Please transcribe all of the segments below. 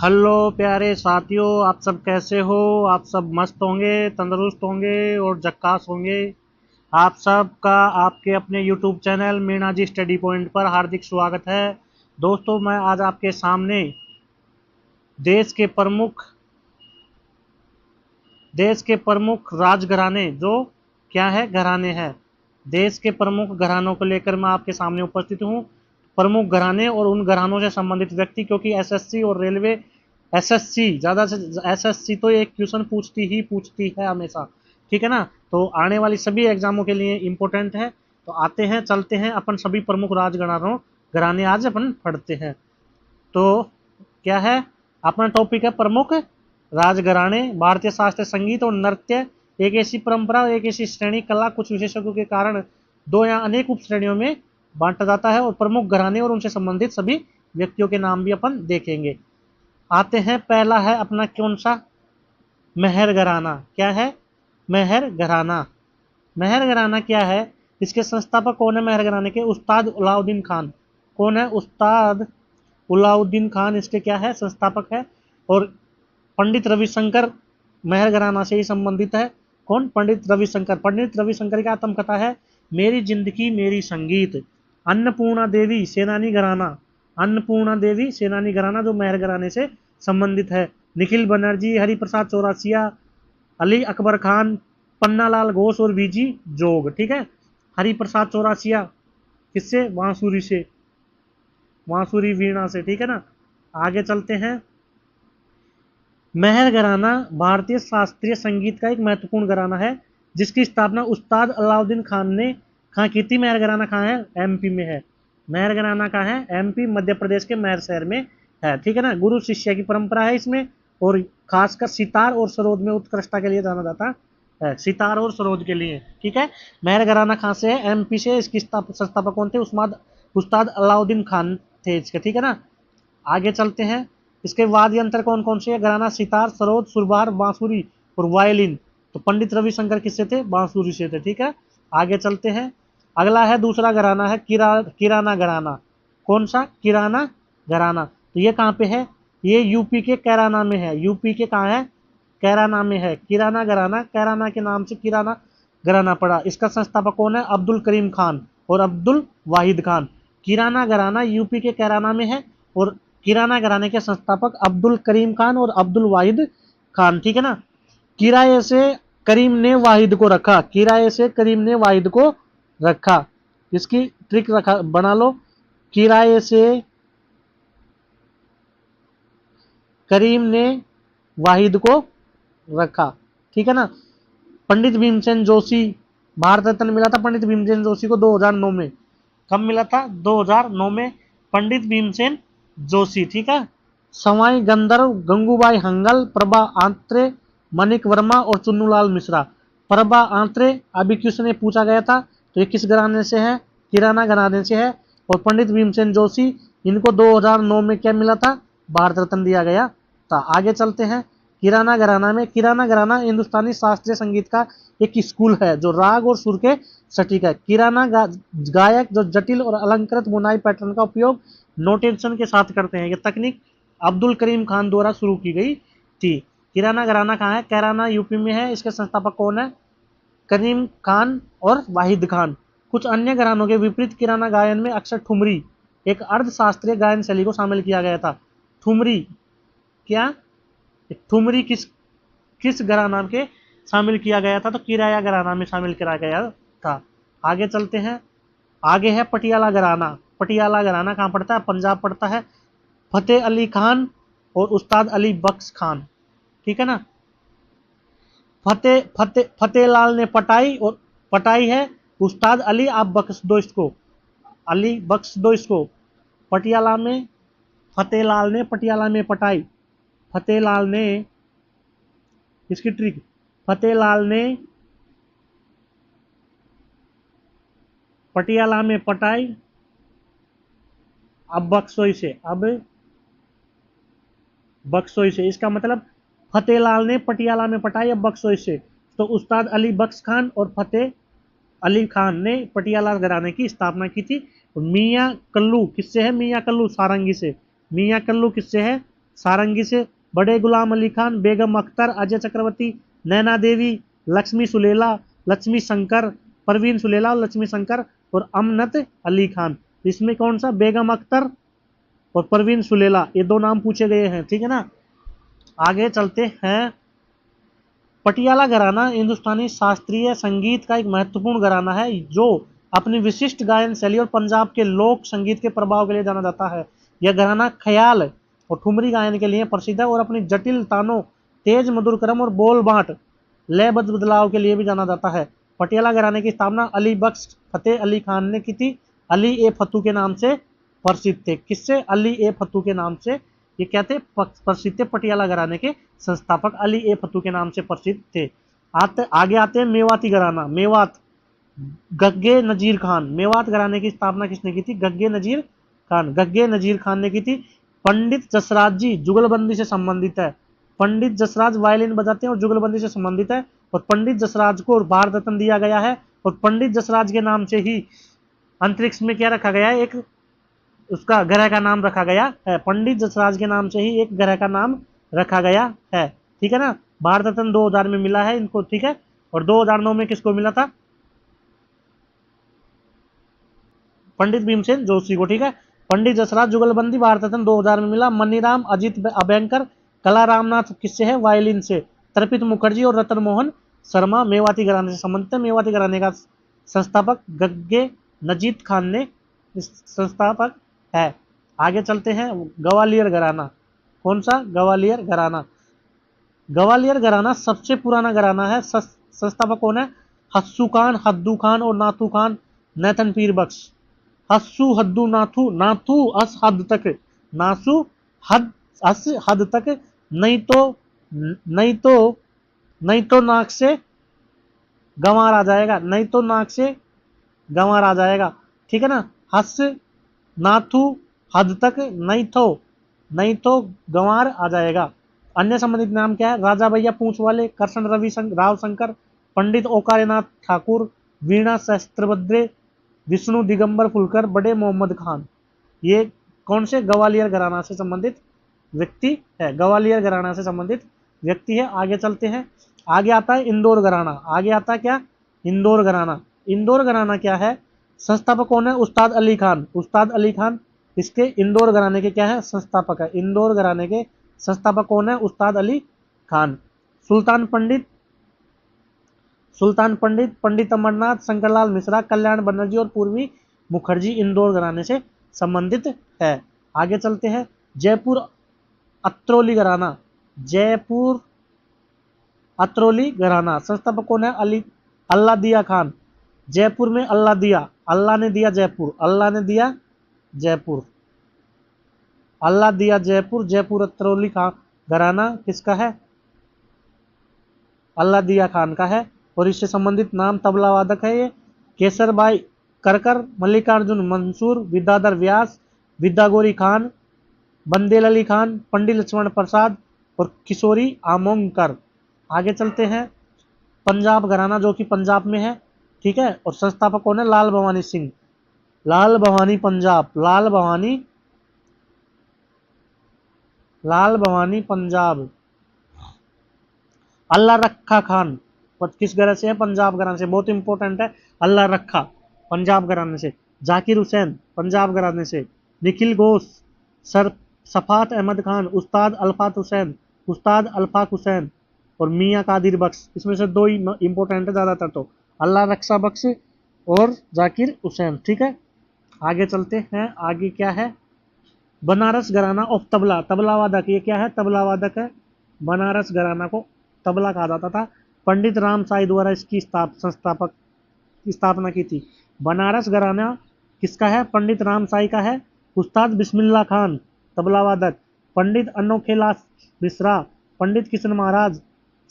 Hello प्यारे साथियों, आप सब कैसे हो। आप सब मस्त होंगे, तंदुरुस्त होंगे और झक्कास होंगे। आप सब का आपके अपने यूट्यूब चैनल मीणा जी स्टडी पॉइंट पर हार्दिक स्वागत है। दोस्तों, मैं आज आपके सामने देश के प्रमुख देश के प्रमुख राजघराने जो क्या है घराने हैं, देश के प्रमुख घरानों को लेकर मैं आपके सामने उपस्थित हूँ। प्रमुख घराने और उन घरानों से संबंधित व्यक्ति, क्योंकि एसएससी और रेलवे एसएससी ज़्यादा से एसएससी तो एक क्वेश्चन पूछती है हमेशा। ठीक है ना। तो आने वाली सभी एग्जामों के लिए इम्पोर्टेंट है। तो आते हैं, चलते हैं, अपन सभी प्रमुख राजघरानों घराने आज अपन पढ़ते हैं। तो क्या है अपना टॉपिक है प्रमुख राजघराने। भारतीय शास्त्रीय संगीत और नृत्य एक ऐसी परंपरा, एक ऐसी श्रेणी कला कुछ विशेषज्ञों के कारण दो या अनेक उप श्रेणियों में बांटा जाता है, और प्रमुख घराने और उनसे संबंधित सभी व्यक्तियों के नाम भी अपन देखेंगे। आते हैं, पहला है अपना कौन सा, मेहर घराना। क्या है मेहर घराना। मेहर घराना क्या है, इसके संस्थापक कौन है मेहर घराने के, उस्ताद अलाउद्दीन खान। कौन है, उस्ताद अलाउद्दीन खान इसके क्या है संस्थापक है। और पंडित रविशंकर मेहर घराना से ही संबंधित है। कौन, पंडित रविशंकर। पंडित रविशंकर की आत्मकथा है मेरी जिंदगी मेरी संगीत। अन्नपूर्णा देवी सेनानी घराना, अन्नपूर्णा देवी सेनानी घराना जो मेहर घराने से संबंधित है। निखिल बनर्जी, हरिप्रसाद चौरासिया, अली अकबर खान, पन्नालाल घोष और वीजी जोग। ठीक है। हरिप्रसाद चौरासिया किससे, बांसुरी से, बांसुरी वीणा से। ठीक है ना। आगे चलते हैं। मेहर घराना भारतीय शास्त्रीय संगीत का एक महत्वपूर्ण घराना है, जिसकी स्थापना उस्ताद अलाउद्दीन खान ने कहाँ की थी। मेहर घराना कहाँ है, एमपी में है। मेहर घराना कहाँ है, एमपी मध्य प्रदेश के मेहर शहर में है। ठीक है ना। गुरु शिष्य की परंपरा है इसमें, और खासकर सितार और सरोद में उत्कृष्टता के लिए जाना जाता है, सितार और सरोद के लिए। ठीक है। मेहर घराना कहाँ से है, एमपी से। इसकी संस्थापक कौन थे, उस्ताद अलाउद्दीन खान थे इसके। ठीक है ना। आगे चलते हैं। इसके वाद्य यंत्र कौन कौन से है, घराना सितार, सरोद, सुरबार, बांसुरी और वायलिन। तो पंडित रविशंकर किससे थे, बांसुरी से थे। ठीक है। आगे चलते हैं। अगला है दूसरा घराना है किराना घराना। कौन सा, किराना घराना। तो ये कहाँ पे है, ये यूपी के कैराना में है। यूपी के कहाँ है, कैराना में है किराना घराना। कैराना के नाम से किराना घराना पड़ा। इसका संस्थापक कौन है, अब्दुल करीम खान और अब्दुल वाहिद खान। किराना घराना यूपी के कैराना में है, और किराना घराने के संस्थापक अब्दुल करीम खान और अब्दुल वाहिद खान। ठीक है ना। किराए से करीम ने वाहिद को रखा, किराए से करीम ने वाहिद को रखा। इसकी ट्रिक रखा बना लो, किराए से करीम ने वाहिद को रखा। ठीक है ना। पंडित भीमसेन जोशी, भारत रत्न मिला था पंडित भीमसेन जोशी को 2009 में। कब मिला था, 2009 में, पंडित भीमसेन जोशी। ठीक है। सवाई गंधर्व गंगूबाई हंगल, प्रभा आंत्रे, मणिक वर्मा और चुन्नूलाल मिश्रा। प्रभा आंत्रे अभी क्वेश्चन ने पूछा गया था, तो ये किस घराने से है, किराना घराने से है। और पंडित भीमसेन जोशी, इनको 2009 में क्या मिला था, भारत रत्न दिया गया था। आगे चलते हैं। किराना घराना में, किराना घराना हिंदुस्तानी शास्त्रीय संगीत का एक स्कूल है जो राग और सुर के सटीक है। किराना गायक जो जटिल और अलंकृत बुनाई पैटर्न का उपयोग नोटेशन के साथ करते हैं। ये तकनीक अब्दुल करीम खान द्वारा शुरू की गई थी। किराना घराना कहाँ है, कैराना यूपी में है। इसके संस्थापक कौन है, करीम खान और वाहिद खान। कुछ अन्य घरानों के विपरीत किराना गायन में अक्सर ठुमरी, एक अर्धशास्त्रीय गायन शैली को शामिल किया गया था। ठुमरी क्या, ठुमरी किस किस घराना के शामिल किया गया था, तो किराया घराना में शामिल किया गया था। आगे चलते हैं। आगे है पटियाला घराना। पटियाला घराना कहाँ पड़ता है, पंजाब पड़ता है। फतेह अली खान और उस्ताद अली बख्श खान। ठीक है ना। फतेह लाल ने पटाई, और पटाई है उस्ताद अली, आप बख्श दो इसको, अली बख्श दो इसको। पटियाला में फतेह लाल ने पटियाला में पटाई। फतेह लाल ने, इसकी ट्रिक, फतेह लाल ने पटियाला में पटाई, अब बक्सोई से, अब बक्सोई से। इसका मतलब फतेहलाल ने पटियाला में पटाई, अब बक्सोई से। तो उस्ताद अली बख्श खान और फतेह अली खान ने पटियाला घराने की स्थापना की थी। मियाँ कल्लू किससे है, मियाँ कल्लू सारंगी से। मियाँ कल्लू किससे है, सारंगी से बड़े गुलाम अली खान, बेगम अख्तर, अजय चक्रवर्ती, नैना देवी, लक्ष्मी सुलेला, लक्ष्मी शंकर, परवीन सुलेला, लक्ष्मी शंकर और अमनत अली खान। इसमें कौन सा? बेगम अख्तर और परवीन सुलेला, ये दो नाम पूछे गए हैं, ठीक है ना। आगे चलते हैं। पटियाला घराना हिंदुस्तानी शास्त्रीय संगीत का एक महत्वपूर्ण घराना है जो अपनी विशिष्ट गायन शैली और पंजाब के लोक संगीत के प्रभाव के लिए जाना जाता है। यह घराना ख्याल और ठुमरी गायन के लिए प्रसिद्ध है और अपनी जटिल तानों, तेज मधुर क्रम और बोल बांट, लयबद्ध बदलाव के लिए भी जाना जाता है। पटियाला घराने की स्थापना अली बख्श फतेह अली खान ने की थी। अली ए फतू के नाम से प्रसिद्ध थे। किससे? अली ए फतू के नाम से ये क्या थे? प्रसिद्ध थे। पटियाला घराने के संस्थापक अली ए फतू के नाम से प्रसिद्ध थे। आगे आते हैं मेवाती घराना। मेवात, गग्गे नजीर खान। मेवात घराने की स्थापना किसने की थी? गग्गे नजीर खान। गग्गे नजीर खान ने की थी। पंडित जसराज जी जुगलबंदी से संबंधित है। पंडित जसराज वायलिन बजाते हैं और जुगलबंदी से संबंधित है और पंडित जसराज को भारत रत्न दिया गया है और पंडित जसराज के नाम से ही अंतरिक्ष में क्या रखा गया है? एक उसका ग्रह का नाम रखा गया है। पंडित जसराज के नाम से ही एक ग्रह का नाम रखा गया है, ठीक है ना। भारत रत्न 2000 में मिला है इनको, ठीक है। और 2009 में किसको मिला था? पंडित भीमसेन जोशी को, ठीक है। पंडित जसराज जुगलबंदी भारत रत्न 2000 में मिला। मनीराम अजित अभयंकर कला रामनाथ किससे है? वायलिन से। तर्पित मुखर्जी और रतन मोहन शर्मा मेवाती घराने से संबंधित है। मेवाती घराने का संस्थापक गग्गे नजीद खान ने संस्थापक है। आगे चलते हैं। ग्वालियर घराना। कौन सा? ग्वालियर घराना। ग्वालियर घराना सबसे पुराना घराना है। संस्थापक कौन है? हस्सू खान, हद्दू खान और नाथू खान, नैथन पीर बख्श। हस्सू, हद्दू, नाथू। नाथू अस हद तक, नासू हद अस हद तक, नहीं तो नहीं तो नहीं तो नाक से गंवार आ जाएगा। नहीं तो नाक से गंवार आ जाएगा, ठीक है ना। हस नाथू हद तक, नहीं तो गंवार आ जाएगा। अन्य संबंधित नाम क्या है? राजा भैया पूंछ वाले, करसन रवि राव शंकर, पंडित ओकारेनाथ ठाकुर, वीणा सहस्त्रबद्रे, विष्णु दिगंबर फुलकर, बड़े मोहम्मद खान। ये कौन से? ग्वालियर घराना से संबंधित व्यक्ति है। ग्वालियर घराना से संबंधित व्यक्ति है। आगे चलते हैं। आगे आता है इंदौर घराना। आगे आता है क्या? इंदौर घराना। इंदौर घराना क्या है? संस्थापक कौन है? उस्ताद अली खान। उस्ताद अली खान इसके इंदौर घराने के क्या है? संस्थापक है। इंदौर घराने के संस्थापक कौन है? उस्ताद अली खान। सुल्तान पंडित, पंडित अमरनाथ, शंकरलाल मिश्रा, कल्याण बनर्जी और पूर्वी मुखर्जी इंदौर घराने से संबंधित है। आगे चलते हैं। जयपुर अत्रौली घराना। जयपुर अत्रौली घराना संस्थापक कौन है? अल्लाह दिया खान। जयपुर में अल्लाह दिया, अल्लाह ने दिया जयपुर, अल्लाह ने दिया जयपुर, अल्लाह दिया जयपुर। जयपुर अत्रौली का घराना किसका है? अल्लाह दिया खान का है। और इससे संबंधित नाम तबला वादक है ये केसर भाई करकर, मल्लिकार्जुन मंसूर, विद्याधर व्यास, विद्यागोरी खान, बंदेल अली खान, पंडित लक्ष्मण प्रसाद और किशोरी आमोंकर। आगे चलते हैं। पंजाब घराना जो कि पंजाब में है, ठीक है। और संस्थापक कौन है? लाल भवानी सिंह। लाल भवानी पंजाब, लाल भवानी पंजाब। अल्लाह रखा खान किस घराने से है? पंजाब घराने से। बहुत इंपॉर्टेंट है। अल्लाह रखा पंजाब घराने से। जाकिर हुसैन पंजाब घराने से। निखिल घोष, सर सफात अहमद खान, उस्ताद अल्फात हुसैन, उस्ताद अल्फाक हुसैन और मियाँ कादिर बख्श। इसमें से दो ही इंपॉर्टेंट है ज्यादातर तो, अल्लाह रक्षा बख्श और जाकिर हुसैन, ठीक है। आगे चलते हैं। आगे क्या है? बनारस घराना ऑफ तबला। तबला वादक ये क्या है? तबला वादक है। बनारस घराना को तबला कहा जाता था। पंडित राम साई द्वारा इसकी संस्थापक की स्थापना की थी। बनारस घराना किसका है? पंडित राम साई का है। उस्ताद बिस्मिल्लाह खान तबला वादक, पंडित अनोखेलास मिश्रा, पंडित किशन महाराज,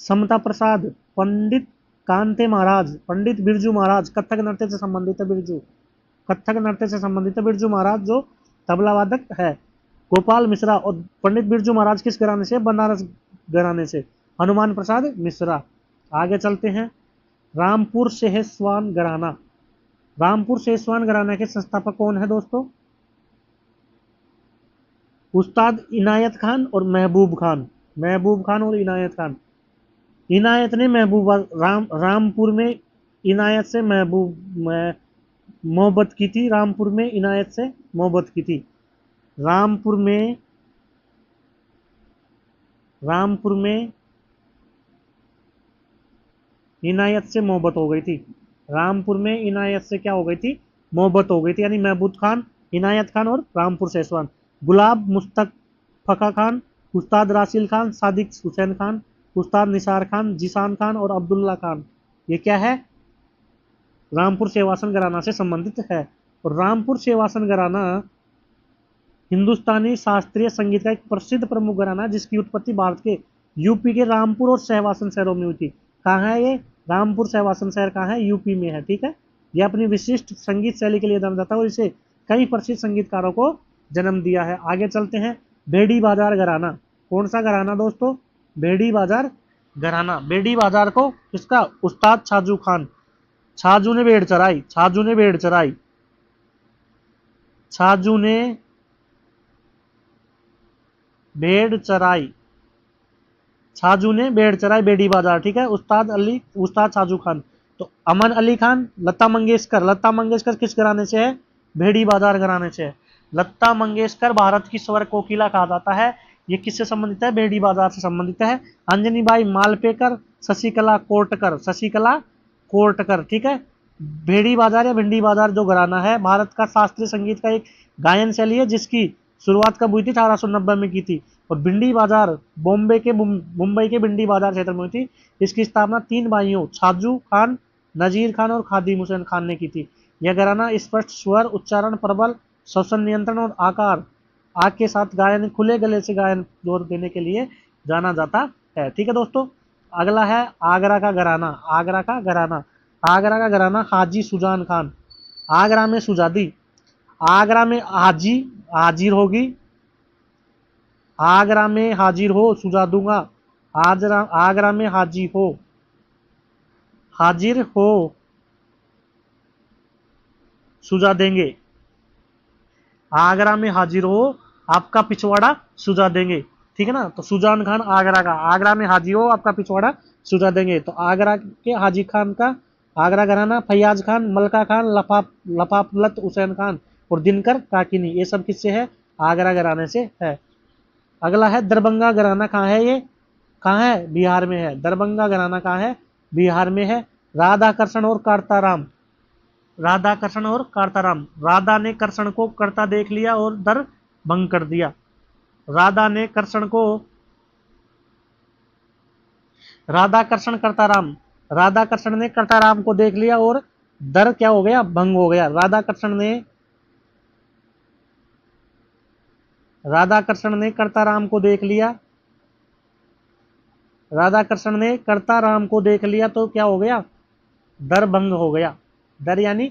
समता प्रसाद, पंडित कांते महाराज, पंडित बिरजू महाराज। कथक नृत्य से संबंधित है बिरजू, कथक नृत्य से संबंधित है बिरजू महाराज जो तबला वादक है। गोपाल मिश्रा और पंडित बिरजू महाराज किस घराने से? बनारस घराने से। हनुमान प्रसाद मिश्रा। आगे चलते हैं। रामपुर सेहसवान घराना। रामपुर सेहसवान घराना के संस्थापक कौन है दोस्तों? उस्ताद इनायत खान और महबूब खान, महबूब खान और इनायत खान। इनायत ने महबूबा रामपुर में इनायत से मोहब्बत की थी, रामपुर में इनायत से मोहब्बत की थी। रामपुर में रामपुर में इनायत से मोहब्बत हो गई थी। रामपुर में इनायत से क्या हो गई थी? मोहब्बत हो गई थी। यानी महबूब खान, इनायत खान और रामपुर सेसवान। गुलाब मुस्तफा खान, उस्ताद रासिल खान, सादिक हुसैन खान, उस्ताद निसार खान, जीसान खान और अब्दुल्ला खान। ये क्या है? रामपुर सेवासन घराना से संबंधित है। और रामपुर सेवासन घराना हिंदुस्तानी शास्त्रीय संगीत का एक प्रसिद्ध प्रमुख घराना है, जिसकी उत्पत्ति भारत के यूपी के रामपुर और सहवासन शहरों में हुई थी। कहाँ है ये? रामपुर सहवासन शहर कहाँ है? यूपी में है। ठीक है, यह अपनी विशिष्ट संगीत शैली के लिए जाना जाता है और इसे कई प्रसिद्ध संगीतकारों को जन्म दिया है। आगे चलते हैं। बेड़ी बाजार घराना, कौन सा घराना दोस्तों? बेड़ी बाजार घराना। बेड़ी बाजार को किसका? उस्ताद छाजू खान। छाजू ने भेड़ चराई, छाजू ने भेड़ चराई, छाजू ने भेड़ चराई, छाजू ने भेड़ चराई बेड़ी बाजार। ठीक है, उस्ताद छाजू खान। तो अमन अली खान, लता मंगेशकर। लता मंगेशकर किस घराने से है? भेड़ी बाजार घराने से है। लता मंगेशकर भारत की स्वर कोकिला कहा जाता है। ये किससे संबंधित है? भेड़ी बाजार से संबंधित है। अंजनी बाई मालपेकर, शशिकला कोटकर, शशिकला कोटकर। ठीक है, भेड़ी बाजार या भिंडी बाजार जो घराना है, भारत का शास्त्रीय संगीत का एक गायन शैली है, जिसकी शुरुआत कब हुई थी? 1890 में की थी। और भिंडी बाजार मुंबई के भिंडी बाजार क्षेत्र में हुई थी। इसकी स्थापना 3 भाइयों छाजू खान, नजीर खान और खादिम हुसैन खान ने की थी। यह घराना स्पष्ट स्वर, उच्चारण, प्रबल श्वसन नियंत्रण और आग के साथ गायन, खुले गले से गायन जोर देने के लिए जाना जाता है। ठीक है दोस्तों, अगला है आगरा का घराना। आगरा का घराना, आगरा का घराना हाजी सुजान खान। आगरा में सुजादी, आगरा में हाजिर होगी, आगरा में हाजिर हो सुझा दूंगा। आगरा में हाजिर हो सुझा देंगे। आगरा में हाजिर हो आपका पिछवाड़ा सुझा देंगे। ठीक है ना, तो सुजान खान आगरा का, आगरा में हाजिर हो आपका पिछवाड़ा सुझा देंगे। तो आगरा के हाजी खान का आगरा घराना, फैयाज खान, मलका खान, लफाफलत हुसैन खान और दिनकर काकिनी, ये सब किससे है? आगरा घराने से है। अगला है दरभंगा घराना। कहाँ है ये? कहाँ है? बिहार में है। दरभंगा घराना कहाँ है? बिहार में है। राधाकृष्ण और कार्ताराम, राधाकृष्ण और कार्ताराम। राधा ने कृष्ण को करता देख लिया और दर भंग कर दिया। राधा ने कृष्ण को, राधाकृष्ण कर्ताराम, राधाकृष्ण ने कर्ताराम को देख लिया और दर क्या हो गया? भंग हो गया। राधाकृष्ण ने कर्ताराम को देख लिया, राधाकृष्ण ने कर्ताराम को देख लिया तो क्या हो गया? दर भंग हो गया। दर यानी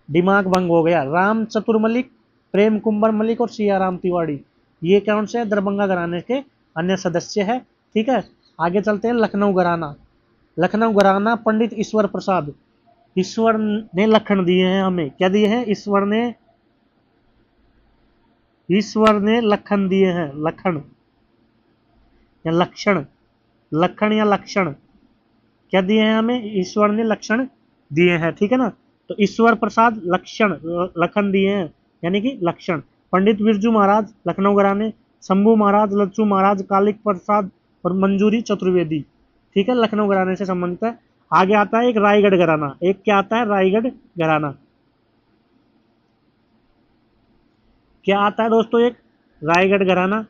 दिमाग भंग हो गया। राम चतुर मलिक, प्रेम कुंवर मलिक और सियाराम तिवारी, ये कौन से दरभंगा घराने के अन्य सदस्य है। ठीक है, आगे चलते हैं। लखनऊ घराना। लखनऊ घराना पंडित ईश्वर प्रसाद। ईश्वर ने लखन दिए हैं हमें। क्या दिए हैं? ईश्वर ने लखन दिए हैं। लखन या लक्षण, लखन या लक्षण क्या दिए हैं हमें? ईश्वर ने लक्षण दिए हैं। ठीक है ना, तो ईश्वर प्रसाद लखन दिए हैं, यानी कि लक्षण। पंडित बिरजू महाराज लखनऊ घराने, शंभू महाराज, लच्चू महाराज, कालिक प्रसाद और मंजूरी चतुर्वेदी। ठीक है, लखनऊ घराने से संबंधित है। आगे आता है एक रायगढ़ घराना। एक क्या आता है? रायगढ़ घराना। क्या आता है दोस्तों? एक रायगढ़ घराना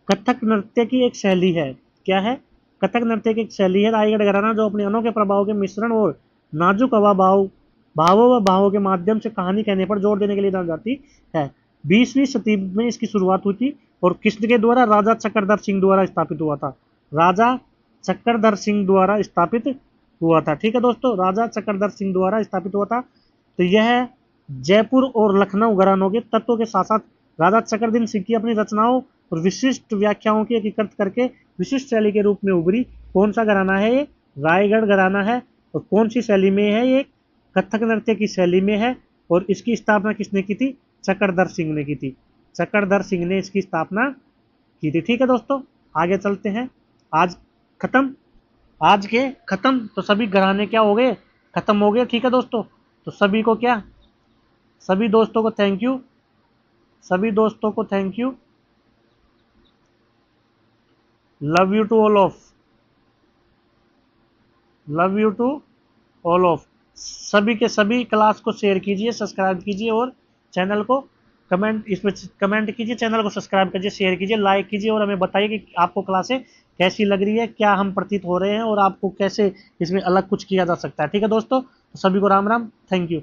कथक नृत्य की एक शैली है। क्या है? कथक नृत्य की एक शैली है रायगढ़ घराना, जो अपने अनोखे प्रभाव के मिश्रण और नाजुक भावों व भावों के माध्यम से कहानी कहने पर जोर देने के लिए जानी जाती है। 20वीं सदी में इसकी शुरुआत हुई थी और किसके द्वारा? राजा चक्रधर सिंह द्वारा स्थापित हुआ था। राजा चक्रधर सिंह द्वारा स्थापित हुआ था। ठीक है दोस्तों, राजा चक्रधर सिंह द्वारा स्थापित हुआ था। तो यह जयपुर और लखनऊ घरानों के तत्वों के साथ साथ राजा चक्रधर सिंह की अपनी रचनाओं और विशिष्ट व्याख्याओं की एकीकृत करके विशिष्ट शैली के रूप में उभरी। कौन सा घराना है ये? रायगढ़ घराना है। और कौन सी शैली में है ये? कथक नृत्य की शैली में है। और इसकी स्थापना किसने की थी? चक्रधर सिंह ने की थी। चक्रधर सिंह ने इसकी स्थापना की थी। ठीक है दोस्तों, आगे चलते हैं। आज खत्म, आज के खत्म, तो सभी घराने क्या हो गए, खत्म हो गए। ठीक है दोस्तों, तो सभी को क्या, सभी दोस्तों को थैंक यू, सभी दोस्तों को thank you. Love you to all of, love you to all of. सभी के सभी क्लास को शेयर कीजिए, सब्सक्राइब कीजिए और चैनल को कमेंट, इसमें कमेंट कीजिए, चैनल को सब्सक्राइब कीजिए, शेयर कीजिए, लाइक कीजिए और हमें बताइए कि आपको क्लासें कैसी लग रही है, क्या हम प्रतीत हो रहे हैं और आपको कैसे इसमें अलग कुछ किया जा सकता है। ठीक है दोस्तों, तो सभी को राम राम, थैंक यू।